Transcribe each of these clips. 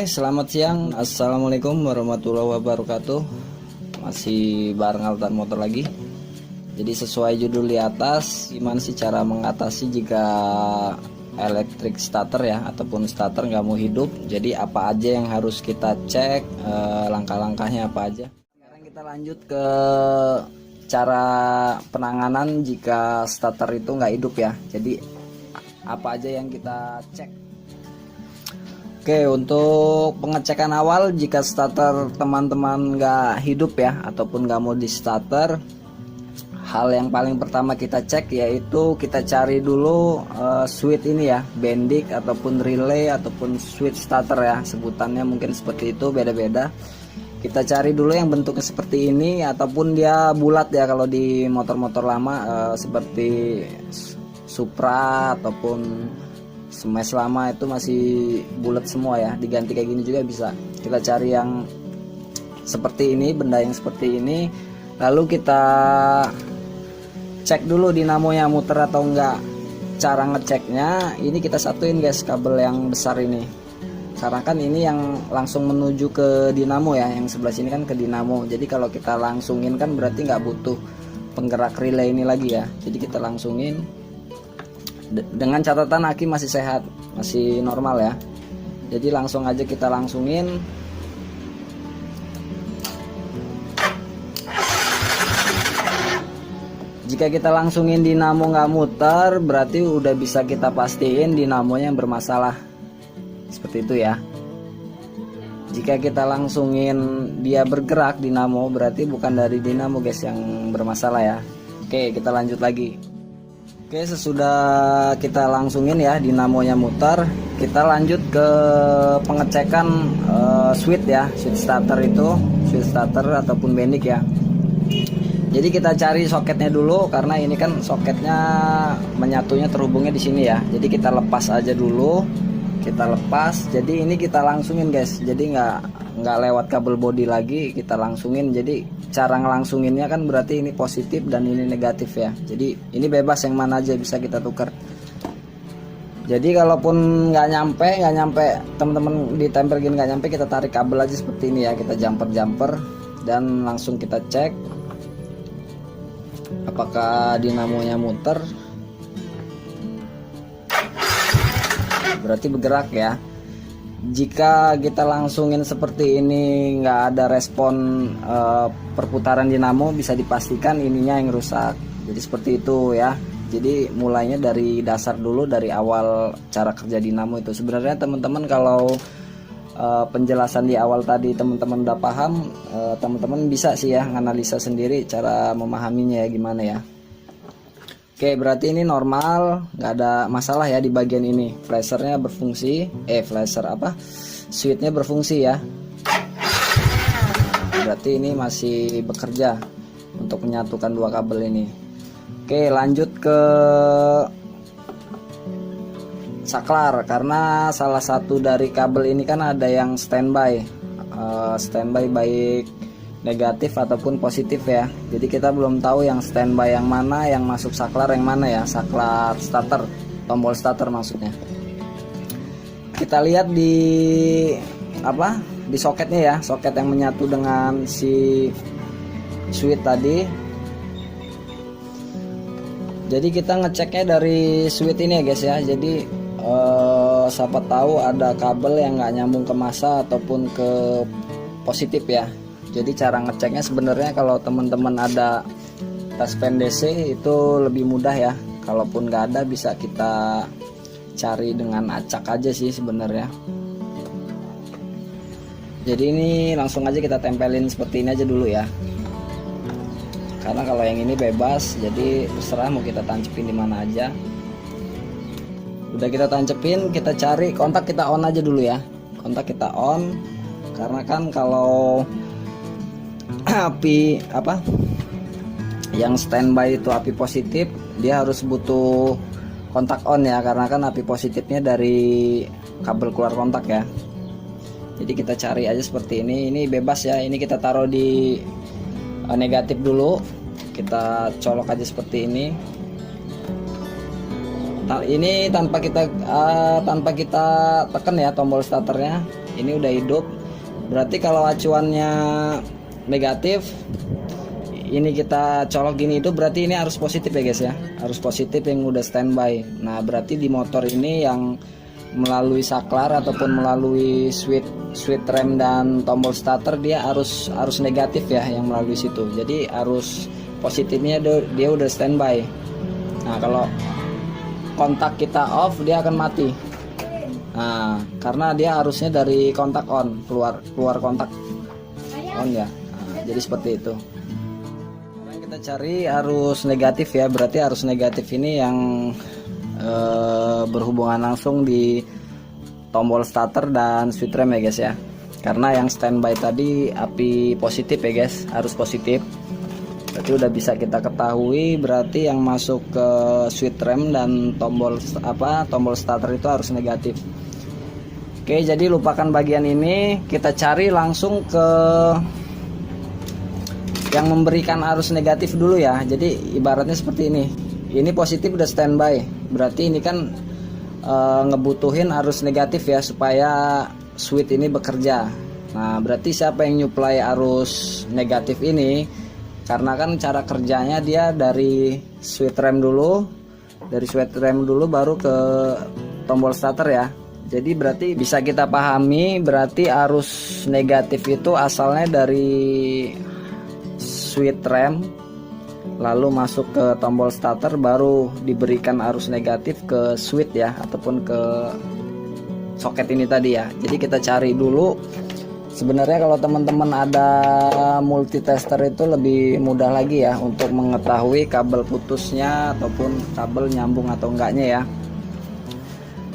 Selamat siang. Assalamualaikum warahmatullahi wabarakatuh. Masih bareng Altan Motor lagi. Jadi sesuai judul di atas, gimana sih cara mengatasi jika elektrik starter ya, ataupun starter nggak mau hidup. Jadi apa aja yang harus kita cek, langkah-langkahnya apa aja. Sekarang kita lanjut ke cara penanganan jika starter itu nggak hidup ya. Jadi apa aja yang kita cek. Oke, untuk pengecekan awal jika starter teman-teman nggak hidup ya, ataupun nggak mau di starter, hal yang paling pertama kita cek yaitu kita cari dulu switch ini ya, bendik ataupun relay ataupun switch starter ya, sebutannya mungkin seperti itu, beda-beda. Kita cari dulu yang bentuknya seperti ini ataupun dia bulat ya, kalau di motor-motor lama seperti Supra ataupun Smash lama itu masih bulat semua ya, diganti kayak gini juga bisa. Kita cari yang seperti ini, benda yang seperti ini, lalu kita cek dulu dinamonya muter atau enggak. Cara ngeceknya ini kita satuin guys, kabel yang besar ini, karena kan ini yang langsung menuju ke dinamo ya, yang sebelah sini kan ke dinamo. Jadi kalau kita langsungin kan berarti nggak butuh penggerak relay ini lagi ya, jadi kita langsungin dengan catatan aki masih sehat, masih normal ya. Jadi langsung aja kita langsungin. Jika kita langsungin dinamo nggak muter, berarti udah bisa kita pastiin dinamonya yang bermasalah, seperti itu ya. Jika kita langsungin dia bergerak dinamo, berarti bukan dari dinamo guys yang bermasalah ya. Oke, kita lanjut lagi. Oke, sesudah kita langsungin ya dinamonya muter, kita lanjut ke pengecekan switch ya, switch starter itu, switch starter ataupun bendik ya. Jadi kita cari soketnya dulu, karena ini kan soketnya menyatunya terhubungnya di sini ya. Jadi kita lepas aja dulu, kita lepas. Jadi ini kita langsungin guys, jadi nggak lewat kabel body lagi, kita langsungin. Jadi cara ngelangsunginnya kan berarti ini positif dan ini negatif ya. Jadi ini bebas yang mana aja bisa kita tukar. Jadi kalaupun nggak nyampe teman-teman ditempel gini nggak nyampe, kita tarik kabel aja seperti ini ya, kita jumper dan langsung kita cek apakah dinamonya muter. Berarti bergerak ya. Jika kita langsungin seperti ini nggak ada respon perputaran dinamo, bisa dipastikan ininya yang rusak. Jadi seperti itu ya. Jadi mulainya dari dasar dulu, dari awal cara kerja dinamo itu. Sebenarnya teman-teman kalau penjelasan di awal tadi teman-teman udah paham, teman-teman bisa sih ya nganalisa sendiri cara memahaminya ya gimana ya. Oke, berarti ini normal, nggak ada masalah ya di bagian ini. Flashernya berfungsi, switchnya berfungsi ya. Berarti ini masih bekerja untuk menyatukan dua kabel ini. Oke, lanjut ke saklar, karena salah satu dari kabel ini kan ada yang standby baik negatif ataupun positif ya. Jadi kita belum tahu yang standby yang mana, yang masuk saklar yang mana ya, saklar starter, tombol starter maksudnya. Kita lihat di soketnya ya, soket yang menyatu dengan si switch tadi. Jadi kita ngeceknya dari switch ini ya guys ya. Jadi siapa tahu ada kabel yang nggak nyambung ke massa ataupun ke positif ya. Jadi cara ngeceknya sebenarnya kalau teman-teman ada touchpen DC itu lebih mudah ya. Kalaupun nggak ada bisa kita cari dengan acak aja sih sebenarnya. Jadi ini langsung aja kita tempelin seperti ini aja dulu ya. Karena kalau yang ini bebas, jadi terserah mau kita tancepin di mana aja. Udah kita tancepin, kita cari kontak, kita on aja dulu ya. Kontak kita on, karena kan kalau api yang standby itu api positif, dia harus butuh kontak on ya, karena kan api positifnya dari kabel keluar kontak ya. Jadi kita cari aja seperti ini bebas ya. Ini kita taruh di negatif dulu, kita colok aja seperti ini. Ini tanpa kita tekan ya tombol starternya, ini udah hidup. Berarti kalau acuannya negatif, ini kita colok gini itu berarti ini harus positif ya guys ya, harus positif yang udah standby. Nah berarti di motor ini yang melalui saklar ataupun melalui switch rem dan tombol starter dia harus negatif ya, yang melalui situ. Jadi harus positifnya dia udah standby. Nah kalau kontak kita off dia akan mati. Nah karena dia harusnya dari kontak on, keluar kontak on ya. Nah, jadi seperti itu. Sekarang kita cari arus negatif ya, berarti arus negatif ini yang berhubungan langsung di tombol starter dan switch rem ya guys ya. Karena yang standby tadi api positif ya guys, harus positif. Berarti udah bisa kita ketahui berarti yang masuk ke switch rem dan tombol starter itu harus negatif. Oke, jadi lupakan bagian ini, kita cari langsung ke yang memberikan arus negatif dulu ya. Jadi ibaratnya seperti ini. Ini positif udah standby, berarti ini kan ngebutuhin arus negatif ya supaya switch ini bekerja. Nah berarti siapa yang nyuplai arus negatif ini? Karena kan cara kerjanya dia dari switch rem dulu, baru ke tombol starter ya. Jadi berarti bisa kita pahami berarti arus negatif itu asalnya dari switch rem, lalu masuk ke tombol starter, baru diberikan arus negatif ke switch ya, ataupun ke soket ini tadi ya. Jadi kita cari dulu. Sebenarnya kalau teman-teman ada multitester itu lebih mudah lagi ya untuk mengetahui kabel putusnya ataupun kabel nyambung atau enggaknya ya.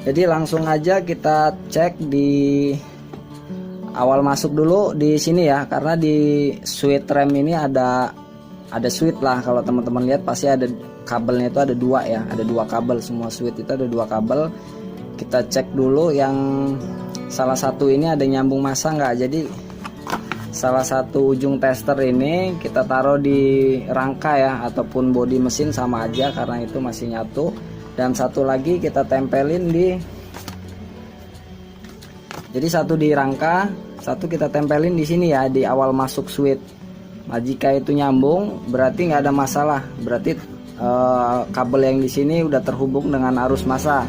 Jadi langsung aja kita cek di awal masuk dulu di sini ya, karena di switch rem ini ada switch lah. Kalau teman-teman lihat pasti ada kabelnya, itu ada dua ya, ada dua kabel, semua switch itu ada dua kabel. Kita cek dulu yang salah satu ini ada nyambung masa nggak. Jadi salah satu ujung tester ini kita taruh di rangka ya, ataupun bodi mesin sama aja karena itu masih nyatu. Dan satu lagi kita tempelin jadi satu di rangka, satu kita tempelin di sini ya, di awal masuk switch. Nah jika itu nyambung berarti nggak ada masalah, berarti kabel yang di sini udah terhubung dengan arus massa.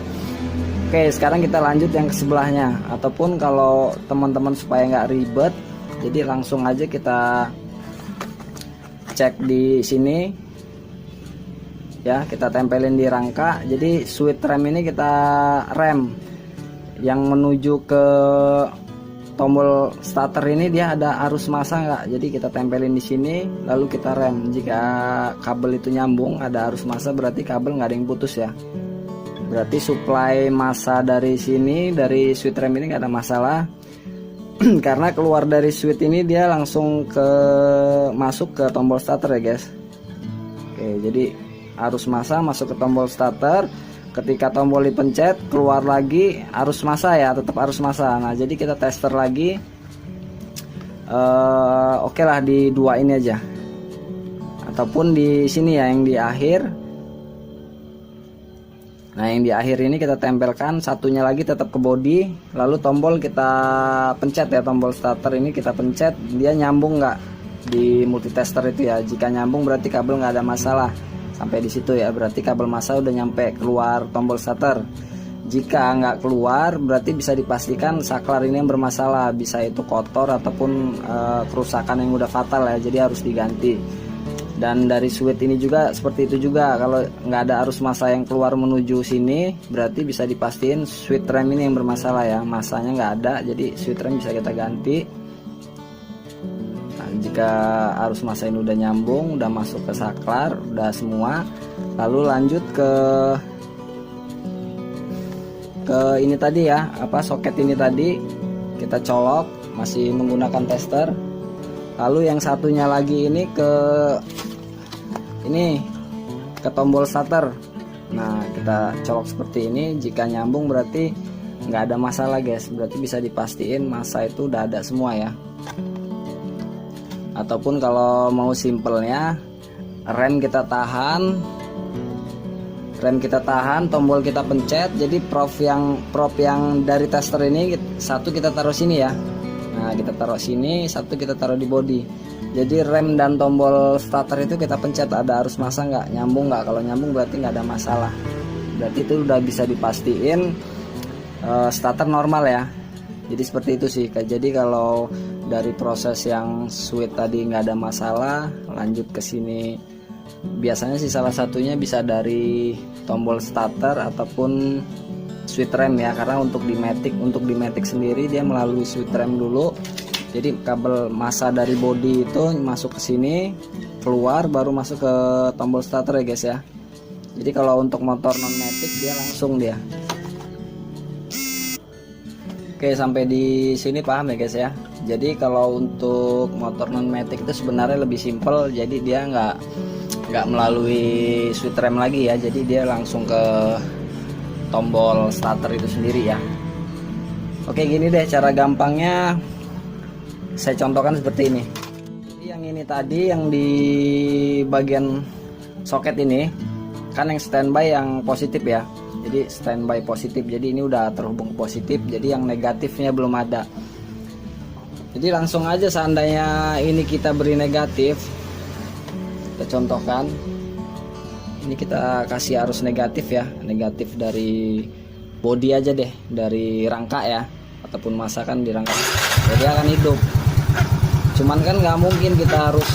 Oke, sekarang kita lanjut yang ke sebelahnya. Ataupun kalau teman-teman supaya nggak ribet, jadi langsung aja kita cek di sini ya, kita tempelin di rangka. Jadi switch rem ini kita rem yang menuju ke tombol starter ini, dia ada arus massa nggak. Jadi kita tempelin di sini lalu kita rem. Jika kabel itu nyambung ada arus massa berarti kabel nggak ada yang putus ya, berarti suplai massa dari sini, dari switch rem ini nggak ada masalah. Karena keluar dari switch ini dia langsung masuk ke tombol starter ya guys. Oke, jadi arus massa masuk ke tombol starter. Ketika tombol dipencet keluar lagi arus massa ya, tetap arus massa. Nah jadi kita tester lagi. Oke lah di dua ini aja, ataupun di sini ya yang di akhir. Nah yang di akhir ini kita tempelkan, satunya lagi tetap ke bodi, lalu tombol kita pencet ya, tombol starter ini kita pencet, dia nyambung nggak di multitester itu ya. Jika nyambung berarti kabel nggak ada masalah sampai di situ ya, berarti kabel massa udah nyampe keluar tombol starter. Jika nggak keluar berarti bisa dipastikan saklar ini yang bermasalah, bisa itu kotor ataupun kerusakan yang udah fatal ya, jadi harus diganti. Dan dari switch ini juga seperti itu juga, kalau nggak ada arus massa yang keluar menuju sini berarti bisa dipastiin switch rem ini yang bermasalah ya, massanya nggak ada, jadi switch rem bisa kita ganti. Nah, jika arus massa ini udah nyambung, udah masuk ke saklar, udah semua, lalu lanjut ke ini tadi ya, soket ini tadi kita colok masih menggunakan tester. Lalu yang satunya lagi ini ke tombol starter. Nah kita colok seperti ini, jika nyambung berarti nggak ada masalah guys, berarti bisa dipastiin massa itu udah ada semua ya. Ataupun kalau mau simpelnya, rem kita tahan, rem kita tahan, tombol kita pencet. Jadi prop yang dari tester ini satu kita taruh sini ya. Nah, kita taruh sini, satu kita taruh di bodi. Jadi rem dan tombol starter itu kita pencet, ada arus massa nggak, nyambung nggak. Kalau nyambung berarti nggak ada masalah. Berarti itu udah bisa dipastiin starter normal ya. Jadi seperti itu sih. Jadi kalau dari proses yang switch tadi nggak ada masalah, lanjut ke sini. Biasanya sih salah satunya bisa dari tombol starter ataupun switch rem ya, karena untuk di Matic sendiri dia melalui switch rem dulu. Jadi kabel massa dari bodi itu masuk ke sini, keluar baru masuk ke tombol starter ya guys ya. Jadi kalau untuk motor non Matic dia langsung dia. Oke, sampai di sini paham ya guys ya. Jadi kalau untuk motor non Matic itu sebenarnya lebih simpel, jadi dia nggak melalui switch rem lagi ya, jadi dia langsung ke tombol starter itu sendiri ya. Oke, gini deh cara gampangnya, saya contohkan seperti ini. Jadi yang ini tadi yang di bagian soket ini kan yang standby yang positif ya, jadi standby positif, jadi ini udah terhubung positif, jadi yang negatifnya belum ada. Jadi langsung aja seandainya ini kita beri negatif, kita contohkan ini kita kasih arus negatif ya, negatif dari bodi aja deh, dari rangka ya, ataupun massa kan di rangka, jadi akan hidup. Cuman kan nggak mungkin kita harus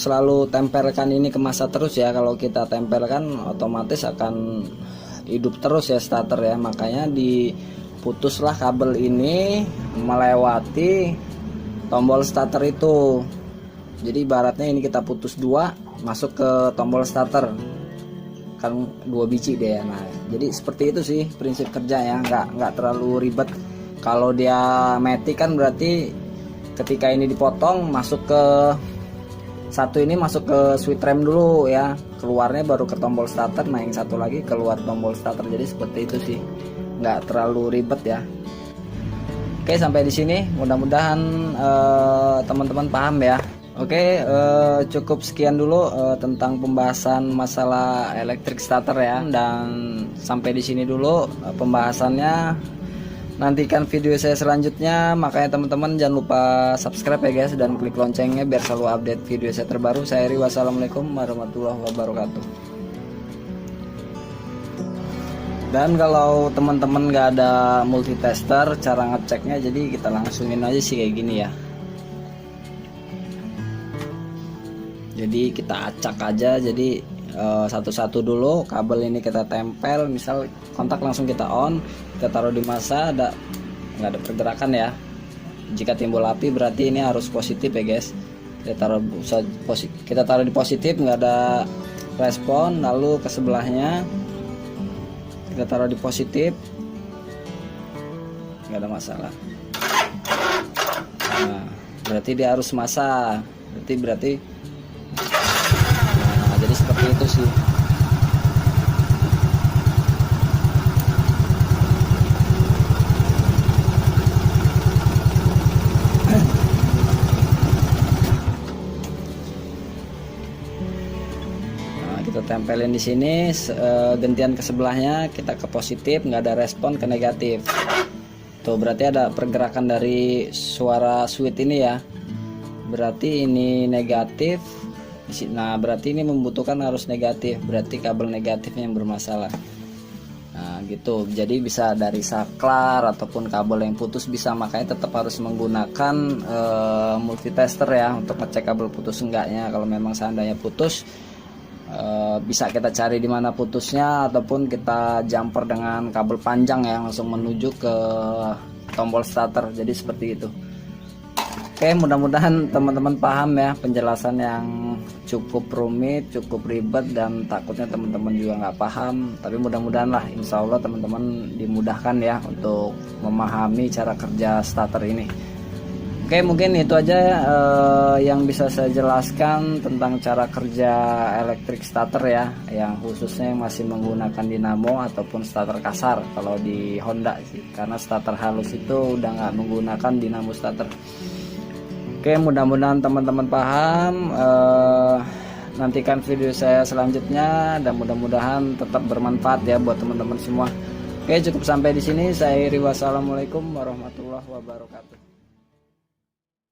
selalu tempelkan ini ke massa terus ya. Kalau kita tempelkan otomatis akan hidup terus ya starter ya, makanya putuslah kabel ini melewati tombol starter itu. Jadi ibaratnya ini kita putus dua, masuk ke tombol starter kan 2 biji deh ya. Nah, jadi seperti itu sih prinsip kerja ya, nggak terlalu ribet. Kalau dia Matic kan berarti ketika ini dipotong masuk ke satu, ini masuk ke switch rem dulu ya, keluarnya baru ke tombol starter. Nah, yang satu lagi keluar tombol starter. Jadi seperti itu sih, nggak terlalu ribet ya. Oke, sampai di sini mudah-mudahan teman-teman paham ya. Oke, cukup sekian dulu tentang pembahasan masalah elektrik starter ya, dan sampai di sini dulu pembahasannya. Nantikan video saya selanjutnya, makanya teman-teman jangan lupa subscribe ya guys, dan klik loncengnya biar selalu update video saya terbaru. Saya Eri, wassalamualaikum warahmatullahi wabarakatuh. Dan kalau teman-teman nggak ada multitester, cara ngeceknya jadi kita langsungin aja sih kayak gini ya. Jadi kita acak aja, jadi satu-satu dulu kabel ini kita tempel, misal kontak langsung kita on, kita taruh di massa, nggak ada pergerakan ya. Jika timbul api berarti ini harus positif ya guys. Kita taruh di positif, nggak ada respon, lalu ke sebelahnya kita taruh di positif, nggak ada masalah. Nah, berarti dia harus massa, berarti jadi seperti itu sih. Nah, kita tempelin di sini, gantian ke sebelahnya, kita ke positif, nggak ada respon, ke negatif. Tuh berarti ada pergerakan dari suara switch ini ya. Berarti ini negatif. Nah, berarti ini membutuhkan arus negatif, berarti kabel negatifnya yang bermasalah. Nah, gitu. Jadi bisa dari saklar ataupun kabel yang putus bisa, makanya tetap harus menggunakan multitester ya untuk ngecek kabel putus enggaknya. Kalau memang seandainya putus, bisa kita cari di mana putusnya, ataupun kita jumper dengan kabel panjang ya, langsung menuju ke tombol starter. Jadi seperti itu. Oke, mudah-mudahan teman-teman paham ya, penjelasan yang cukup rumit, cukup ribet, dan takutnya teman-teman juga nggak paham. Tapi mudah-mudahan lah, insya Allah teman-teman dimudahkan ya untuk memahami cara kerja starter ini. Oke, mungkin itu aja yang bisa saya jelaskan tentang cara kerja elektrik starter ya, yang khususnya yang masih menggunakan dinamo ataupun starter kasar kalau di Honda sih, karena starter halus itu udah nggak menggunakan dinamo starter. Oke, mudah-mudahan teman-teman paham. Nantikan video saya selanjutnya dan mudah-mudahan tetap bermanfaat ya buat teman-teman semua. Oke, cukup sampai di sini. Saya Iri, wassalamualaikum warahmatullahi wabarakatuh.